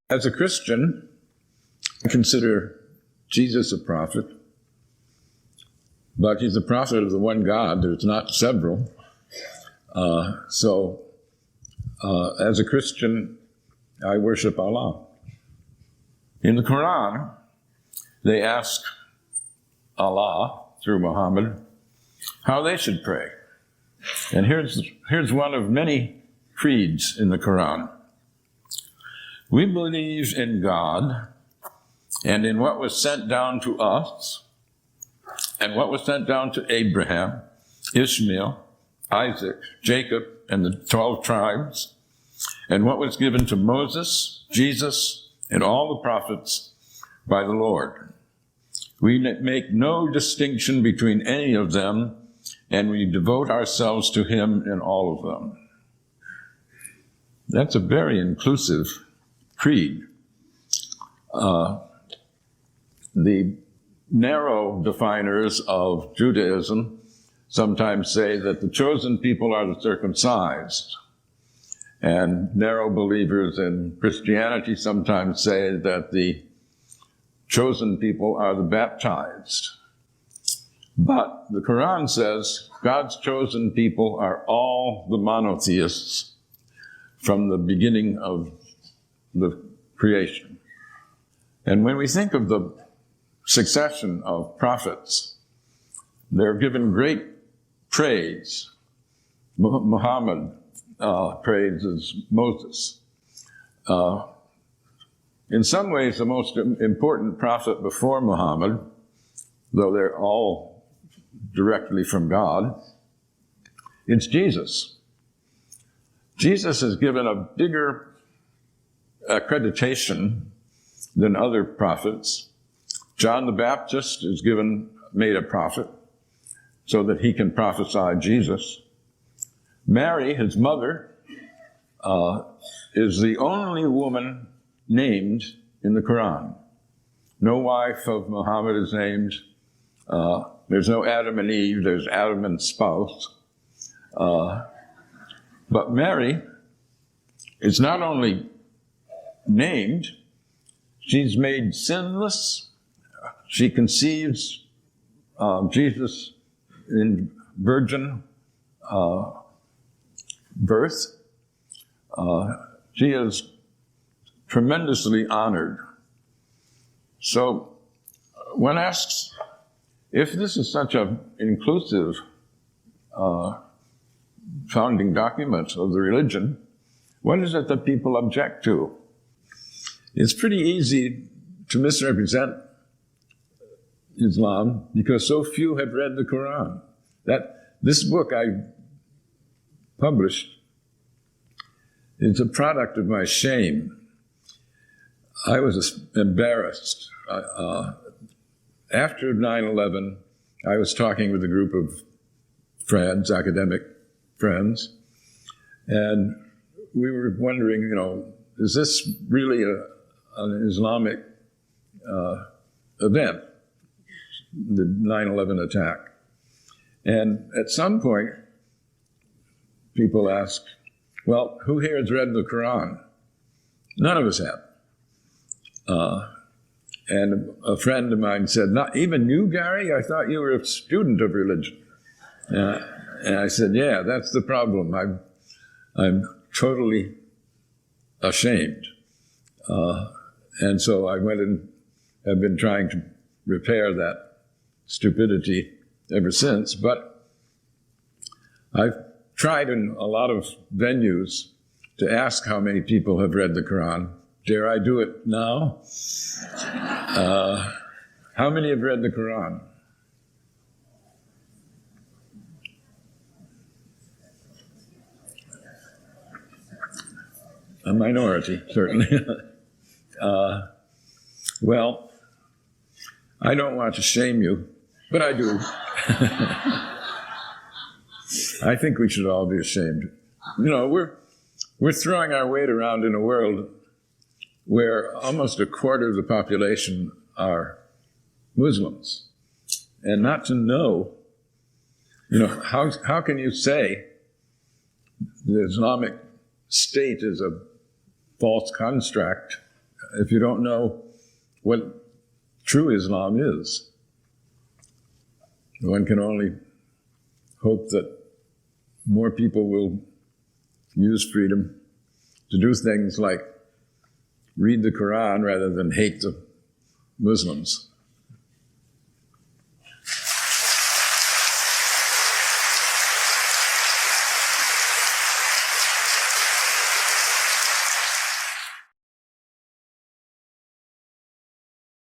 As a Christian, I consider Jesus a prophet, but he's a prophet of the one God. There's not several. So as a Christian, I worship Allah. In the Quran, they ask Allah, through Muhammad, how they should pray. And here's one of many creeds in the Quran. We believe in God and in what was sent down to us and what was sent down to Abraham, Ishmael, Isaac, Jacob, and the 12 tribes, and what was given to Moses, Jesus, and all the prophets by the Lord. We make no distinction between any of them, and we devote ourselves to him in all of them. That's a very inclusive creed. The narrow definers of Judaism sometimes say that the chosen people are the circumcised. And narrow believers in Christianity sometimes say that the chosen people are the baptized. But the Quran says God's chosen people are all the monotheists from the beginning of the creation. And when we think of the succession of prophets, they're given great praise. Muhammad praises Moses. In some ways, the most important prophet before Muhammad, though they're all directly from God, it's Jesus. Jesus is given a bigger accreditation than other prophets. John the Baptist is made a prophet so that he can prophesy Jesus. Mary, his mother, is the only woman named in the Quran. No wife of Muhammad is named. There's no Adam and Eve, there's Adam and spouse. But Mary is not only named, she's made sinless. She conceives Jesus in virgin birth. She is tremendously honored. So one asks, if this is such an inclusive founding document of the religion, what is it that people object to? It's pretty easy to misrepresent Islam because so few have read the Quran. This book I published is a product of my shame. I was embarrassed. After 9/11, I was talking with a group of friends, academic friends, and we were wondering, is this really an Islamic event, the 9/11 attack? And at some point, people asked, well, who here has read the Quran? None of us have. And a friend of mine said, not even you, Gary? I thought you were a student of religion. And I said, yeah, that's the problem. I'm totally ashamed. And so I went and have been trying to repair that stupidity ever since. But I've tried in a lot of venues to ask how many people have read the Quran. Dare I do it now? How many have read the Quran? A minority, certainly. Well, I don't want to shame you, but I do. I think we should all be ashamed. We're throwing our weight around in a world where almost a quarter of the population are Muslims. And not to know, how can you say the Islamic State is a false construct if you don't know what true Islam is, one can only hope that more people will use freedom to do things like read the Quran rather than hate the Muslims.